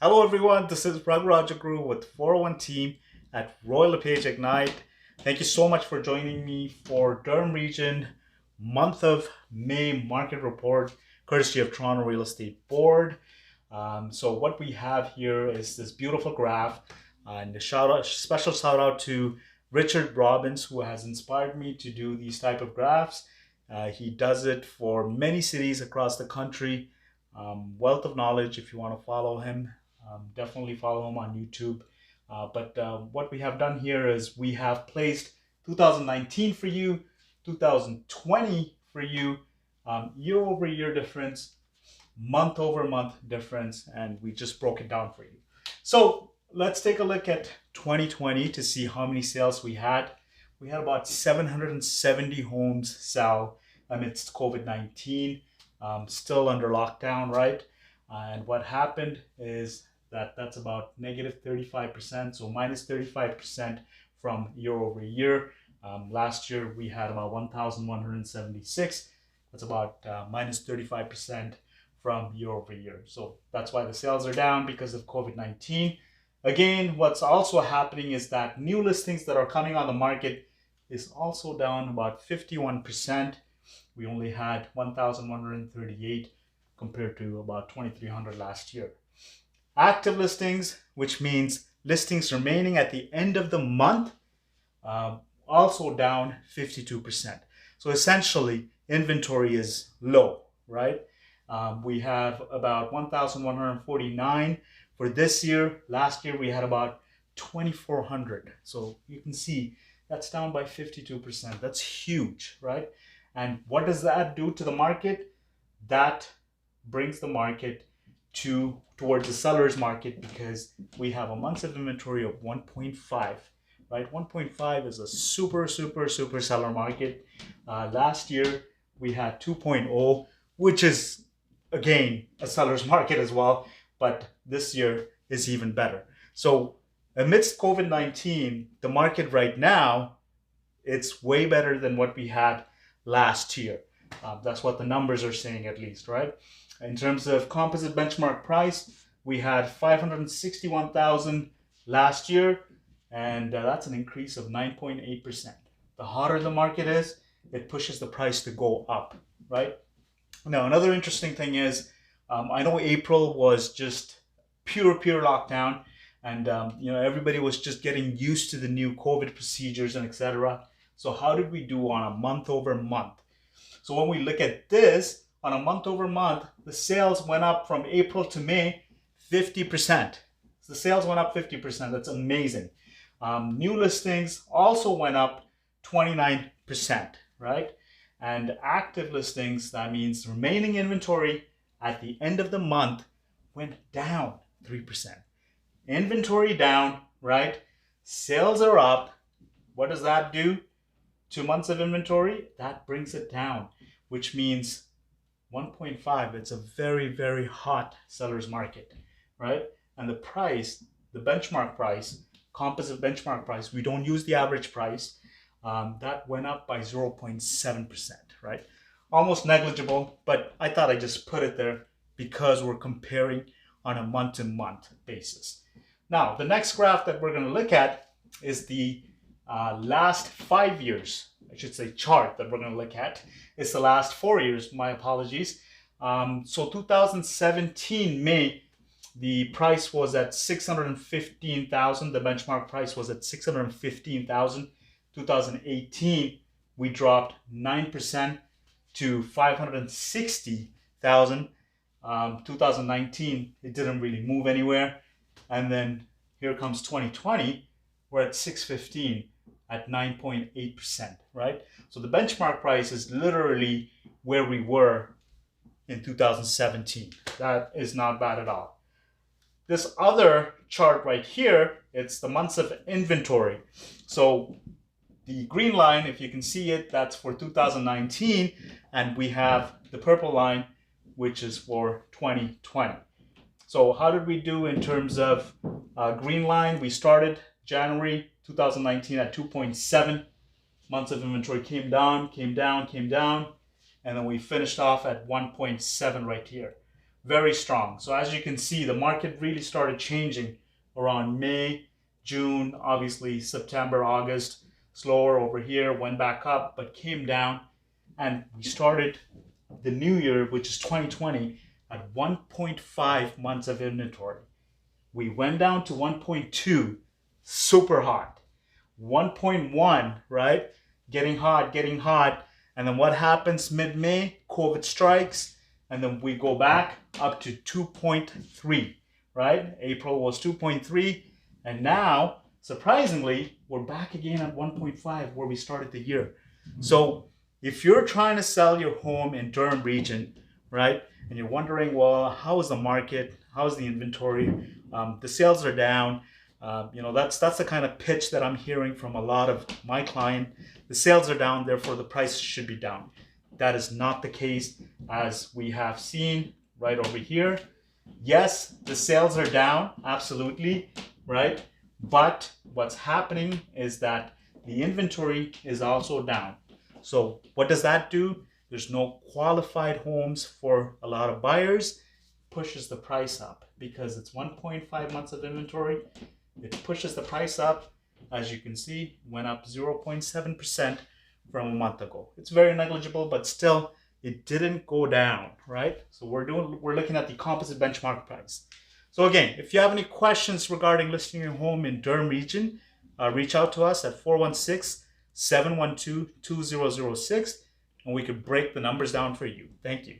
Hello everyone, this is Raghu Guru with 401 team at Royal LePage Ignite. Thank you so much for joining me for Durham Region month of May market report, courtesy of Toronto Real Estate Board. So what we have here is this beautiful graph, and special shout out to Richard Robbins, who has inspired me to do these type of graphs. He does it for many cities across the country. Wealth of knowledge. If you want to follow him, definitely follow him on YouTube. But what we have done here is we have placed 2019 for you, 2020 for you, year over year difference, month over month difference, and we just broke it down for you. So let's take a look at 2020 to see how many sales we had. We had about 770 homes sell amidst COVID-19, still under lockdown, right? And what happened is that's about negative 35%, so minus 35% from year over year. Last year we had about 1,176. That's about minus 35% from year over year. So that's why the sales are down, because of COVID-19. Again, what's also happening is that new listings that are coming on the market is also down about 51%. We only had 1,138 compared to about 2,300 last year. Active listings, which means listings remaining at the end of the month, also down 52%. So essentially, inventory is low, right? We have about 1,149 for this year. Last year, we had about 2,400. So you can see that's down by 52%. That's huge, right? And what does that do to the market? That brings the market towards the seller's market, because we have a months of inventory of 1.5, right? 1.5 is a super seller market. Last year we had 2.0, which is again a seller's market as well, but this year is even better. So amidst COVID-19, the market right now, it's way better than what we had last year. That's what the numbers are saying, at least, right? In terms of composite benchmark price, we had 561,000 last year, and that's an increase of 9.8%. The hotter the market is, it pushes the price to go up, right? Now, another interesting thing is, I know April was just pure lockdown, and everybody was just getting used to the new COVID procedures and etc. So how did we do on a month over month? So when we look at this on a month over month, the sales went up from April to May 50%. So the sales went up 50%. That's amazing. New listings also went up 29%, right? And active listings, that means remaining inventory at the end of the month, went down 3%. Inventory down, right? Sales are up. What does that do? 2 months of inventory, that brings it down, which means 1.5. It's a very hot seller's market, right? And the price, the benchmark price, composite benchmark price, we don't use the average price, that went up by 0.7%, right? Almost negligible, but I thought I'd just put it there because we're comparing on a month-to-month basis. Now, the next graph that we're going to look at is the last 5 years. I should say chart that we're going to look at. It's the last 4 years, my apologies. So 2017 May, the price was at 615,000. The benchmark price was at 615,000. 2018, we dropped 9% to 560,000. 2019, it didn't really move anywhere. And then here comes 2020, we're at 615 at 9.8%, right? So the benchmark price is literally where we were in 2017. That is not bad at all. This other chart right here, it's the months of inventory. So the green line, if you can see it, that's for 2019, and we have the purple line, which is for 2020. So how did we do in terms of green line? We started January 2019 at 2.7 months of inventory, came down, and then we finished off at 1.7 right here. very strong. So as you can see, the market really started changing around May, June, obviously September, August, slower over here, went back up, but came down. And we started the new year, which is 2020, at 1.5 months of inventory. We went down to 1.2, super hot. 1.1, right? Getting hot, getting hot. And then what happens mid-May? COVID strikes. And then we go back up to 2.3, right? April was 2.3. And now, surprisingly, we're back again at 1.5 where we started the year. So if you're trying to sell your home in Durham region, right? And you're wondering, well, how is the market? How is the inventory? The sales are down. That's the kind of pitch that I'm hearing from a lot of my client. The sales are down, therefore the price should be down. That is not the case, as we have seen right over here. Yes, the sales are down, absolutely, right? But what's happening is that the inventory is also down. So what does that do? There's no qualified homes for a lot of buyers. Pushes the price up because it's 1.5 months of inventory. It pushes the price up. As you can see, went up 0.7% from a month ago. It's very negligible, but still it didn't go down, right? So we're looking at the composite benchmark price. So again, if you have any questions regarding listing your home in Durham region, reach out to us at 416-712-2006 and we could break the numbers down for you. Thank you.